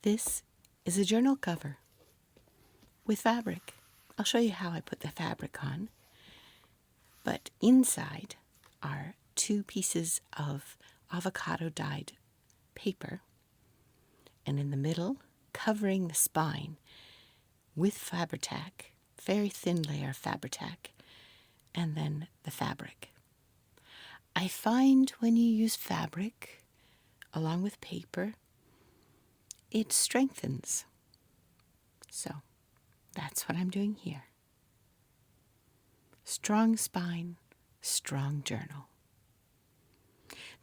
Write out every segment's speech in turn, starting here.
This is a journal cover with fabric. I'll show you how I put the fabric on. But inside are 2 pieces of avocado dyed paper, and in the middle, covering the spine with Fabri-Tac, very thin layer of Fabri-Tac, and then the fabric. I find when you use fabric along with paper, it strengthens. So that's what I'm doing here. Strong spine, strong journal.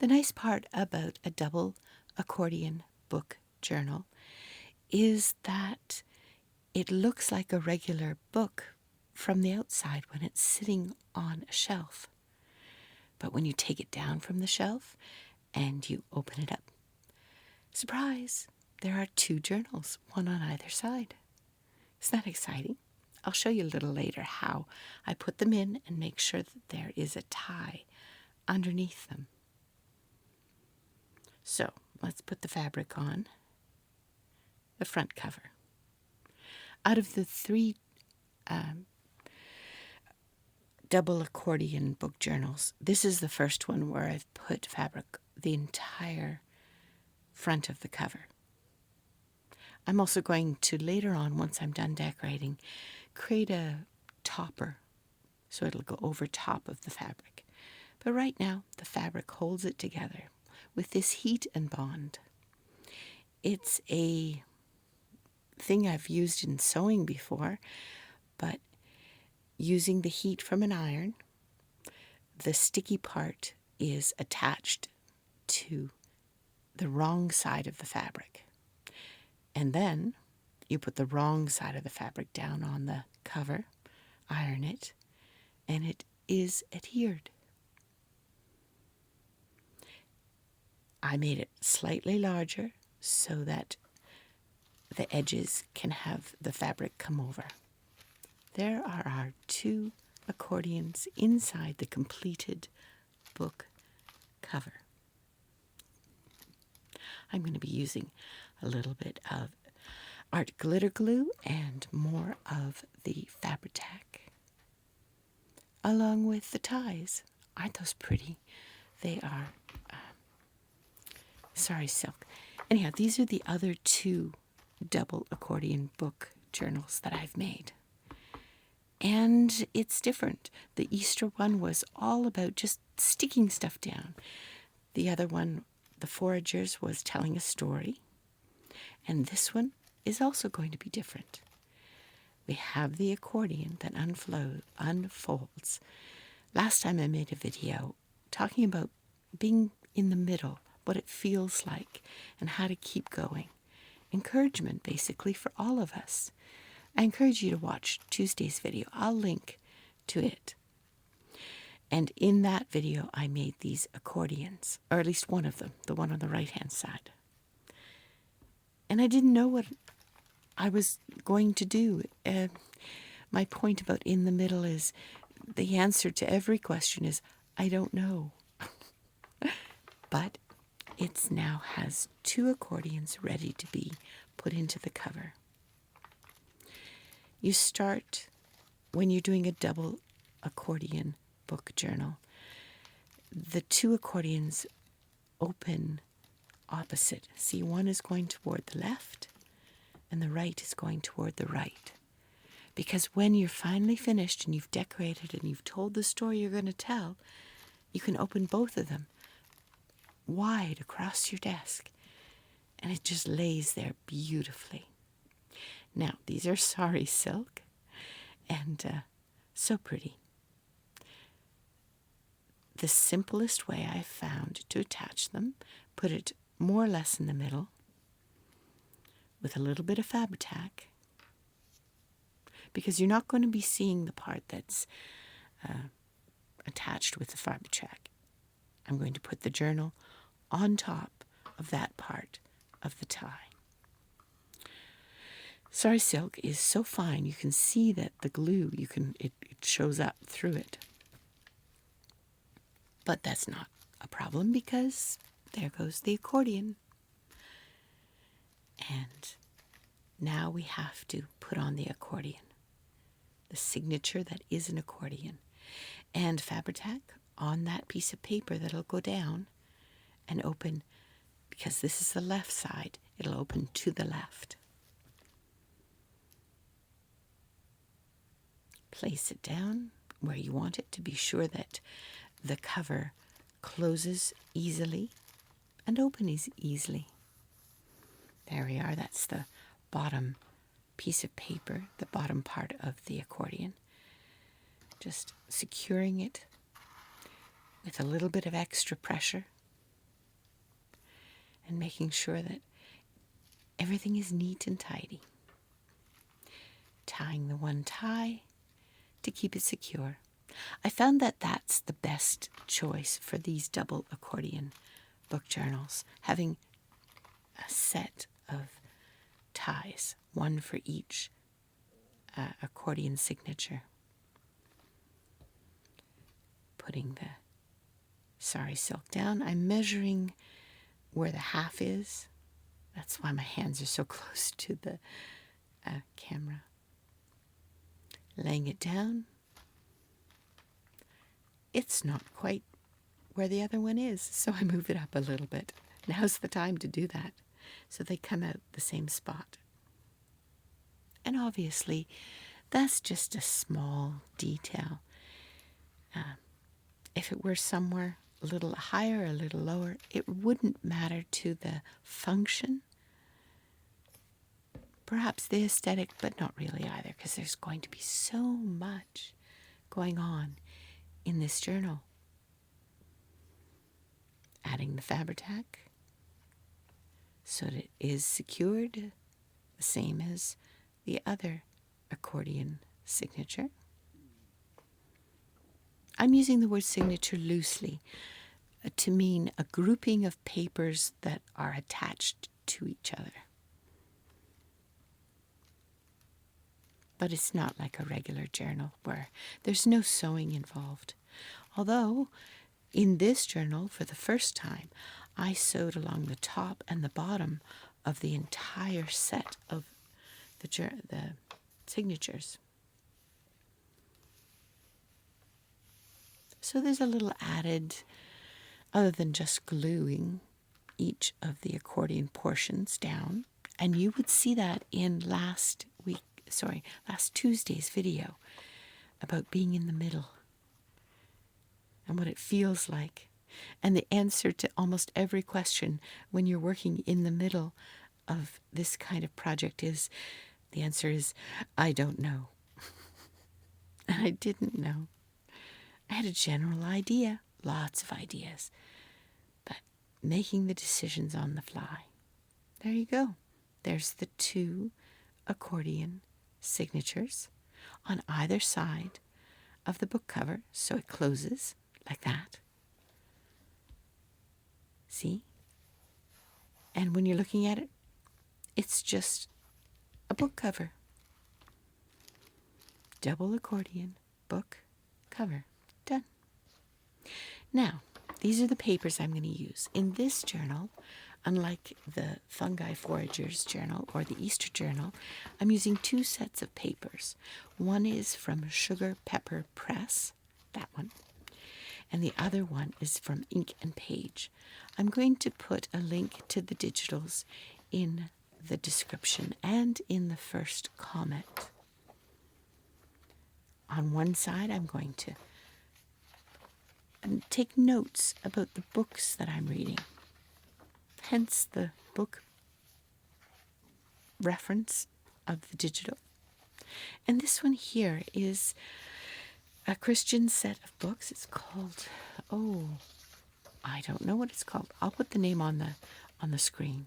The nice part about a double accordion book journal is that it looks like a regular book from the outside when it's sitting on a shelf. But when you take it down from the shelf and you open it up, surprise, there are 2 journals, one on either side. Isn't that exciting? I'll show you a little later how I put them in and make sure that there is a tie underneath them. So let's put the fabric on the front cover. Out of the 3 double accordion book journals, this is the first one where I've put fabric the entire front of the cover. I'm also going to later on, once I'm done decorating, create a topper so it'll go over top of the fabric. But right now, the fabric holds it together with this heat and bond. It's a thing I've used in sewing before, but using the heat from an iron, the sticky part is attached to the wrong side of the fabric. And then you put the wrong side of the fabric down on the cover, iron it, and it is adhered. I made it slightly larger so that the edges can have the fabric come over. There are our 2 accordions inside the completed book cover. I'm going to be using a little bit of art glitter glue and more of the Fabri-Tac, along with the ties. Aren't those pretty? They are Sorry Silk. Anyhow, these are the other 2 double accordion book journals that I've made. And it's different. The Easter one was all about just sticking stuff down. The other one, The Foragers, was telling a story. And this one is also going to be different. We have the accordion that unfolds. Last time I made a video talking about being in the middle, what it feels like, and how to keep going. Encouragement, basically, for all of us. I encourage you to watch Tuesday's video. I'll link to it. And in that video, I made these accordions, or at least one of them, the one on the right-hand side. And I didn't know what I was going to do. My point about in the middle is the answer to every question is, I don't know. But it now has 2 accordions ready to be put into the cover. You start, when you're doing a double accordion book journal, the 2 accordions open opposite. See, one is going toward the left and the right is going toward the right. Because when you're finally finished and you've decorated and you've told the story you're going to tell, you can open both of them wide across your desk, and it just lays there beautifully. Now, these are sari silk, and so pretty. The simplest way I found to attach them, put it more or less in the middle, with a little bit of Fabri-Tac, because you're not going to be seeing the part that's attached with the Fabri-Tac. I'm going to put the journal on top of that part of the tie. Sari silk is so fine, you can see that the glue, it shows up through it. But that's not a problem because there goes the accordion. And now we have to put on the accordion, the signature that is an accordion, and Fabri-Tac on that piece of paper that'll go down and open, because this is the left side, it'll open to the left. Place it down where you want it to be sure that the cover closes easily and opens easily. There we are. That's the bottom piece of paper, the bottom part of the accordion. Just securing it with a little bit of extra pressure and making sure that everything is neat and tidy. Tying the one tie to keep it secure. I found that that's the best choice for these double accordion book journals, having a set of ties, one for each accordion signature. Putting the sari silk down, I'm measuring where the half is. That's why my hands are so close to the camera. Laying it down. It's not quite where the other one is, so I move it up a little bit. Now's the time to do that, so they come out the same spot. And obviously, that's just a small detail. If it were somewhere a little higher or a little lower, it wouldn't matter to the function. Perhaps the aesthetic, but not really either, because there's going to be so much going on in this journal. Adding the Fabri-Tac so that it is secured, the same as the other accordion signature. I'm using the word signature loosely to mean a grouping of papers that are attached to each other. But it's not like a regular journal where there's no sewing involved. Although, in this journal, for the first time, I sewed along the top and the bottom of the entire set of the signatures. So there's a little added, other than just gluing each of the accordion portions down. And you would see that in last Tuesday's video about being in the middle and what it feels like. And the answer to almost every question when you're working in the middle of this kind of project is, the answer is, I don't know. And I didn't know. I had a general idea, lots of ideas, but making the decisions on the fly. There you go. There's the two accordion signatures on either side of the book cover, so it closes like that. See? And when you're looking at it, it's just a book cover. Double accordion book cover. Done. Now, these are the papers I'm going to use. In this journal, unlike the Fungi Foragers journal or the Easter journal, I'm using two sets of papers. One is from Sugar Pepper Press, that one, and the other one is from Ink and Page. I'm going to put a link to the digitals in the description and in the first comment. On one side, I'm going to take notes about the books that I'm reading. Hence the book reference of the digital. And this one here is a Christian set of books. It's called, I don't know what it's called. I'll put the name on the screen.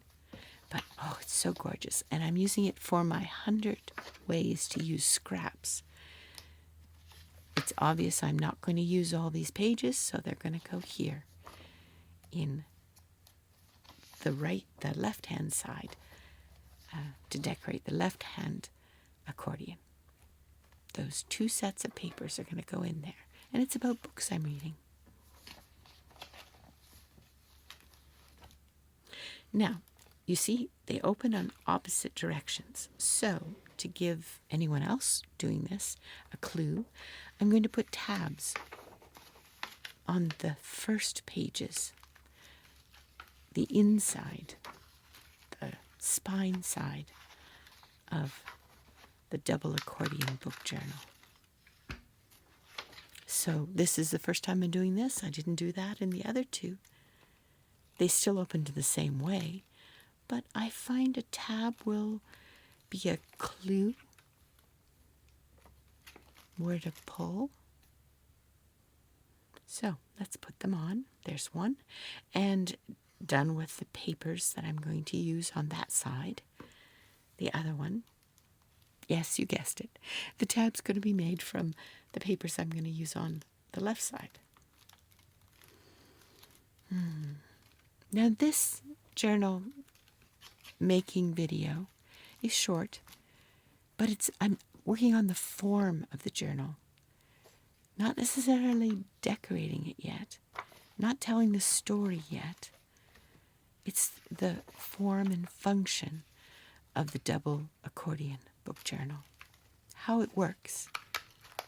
But, it's so gorgeous. And I'm using it for my 100 ways to use scraps. It's obvious I'm not going to use all these pages, so they're going to go here in the left-hand side to decorate the left-hand accordion. Those two sets of papers are going to go in there. And it's about books I'm reading. Now, you see, they open on opposite directions. So, to give anyone else doing this a clue, I'm going to put tabs on the first pages, the inside, the spine side of the double accordion book journal. So this is the first time I'm doing this. I didn't do that in the other two. They still open to the same way, but I find a tab will be a clue where to pull. So let's put them on. There's one. And done with the papers that I'm going to use on that side. The other one, yes, you guessed it. The tab's going to be made from the papers I'm going to use on the left side. Now this journal making video is short, but I'm working on the form of the journal. Not necessarily decorating it yet, not telling the story yet. It's the form and function of the double accordion book journal. How it works,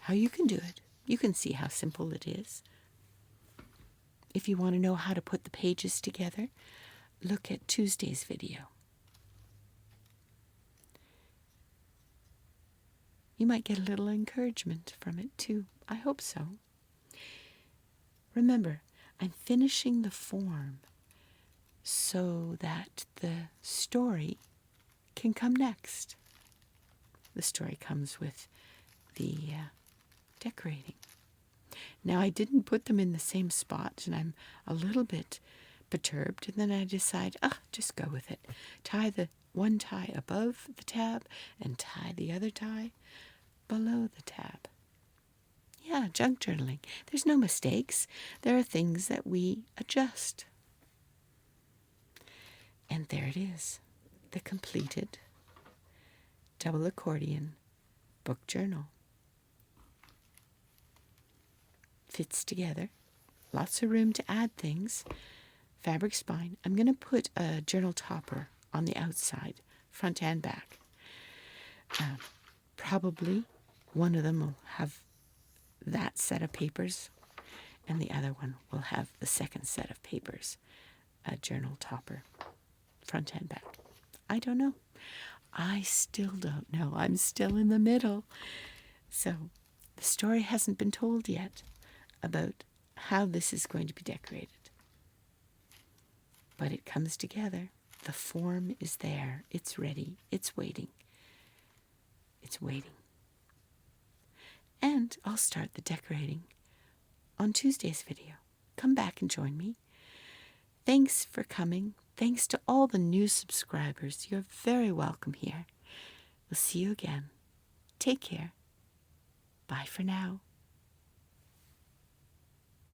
how you can do it. You can see how simple it is. If you want to know how to put the pages together, look at Tuesday's video. You might get a little encouragement from it too. I hope so. Remember, I'm finishing the form so that the story can come next. The story comes with the decorating. Now, I didn't put them in the same spot, and I'm a little bit perturbed, and then I decide, just go with it. Tie the one tie above the tab and tie the other tie below the tab. Yeah, junk journaling. There's no mistakes. There are things that we adjust. And there it is, the completed double accordion book journal. Fits together. Lots of room to add things. Fabric spine. I'm going to put a journal topper on the outside, front and back. Probably one of them will have that set of papers, and the other one will have the second set of papers, a journal topper, front and back. I don't know. I still don't know. I'm still in the middle. So the story hasn't been told yet about how this is going to be decorated. But it comes together. The form is there. It's ready. It's waiting. It's waiting. And I'll start the decorating on Tuesday's video. Come back and join me. Thanks for coming. Thanks to all the new subscribers. You're very welcome here. We'll see you again. Take care. Bye for now.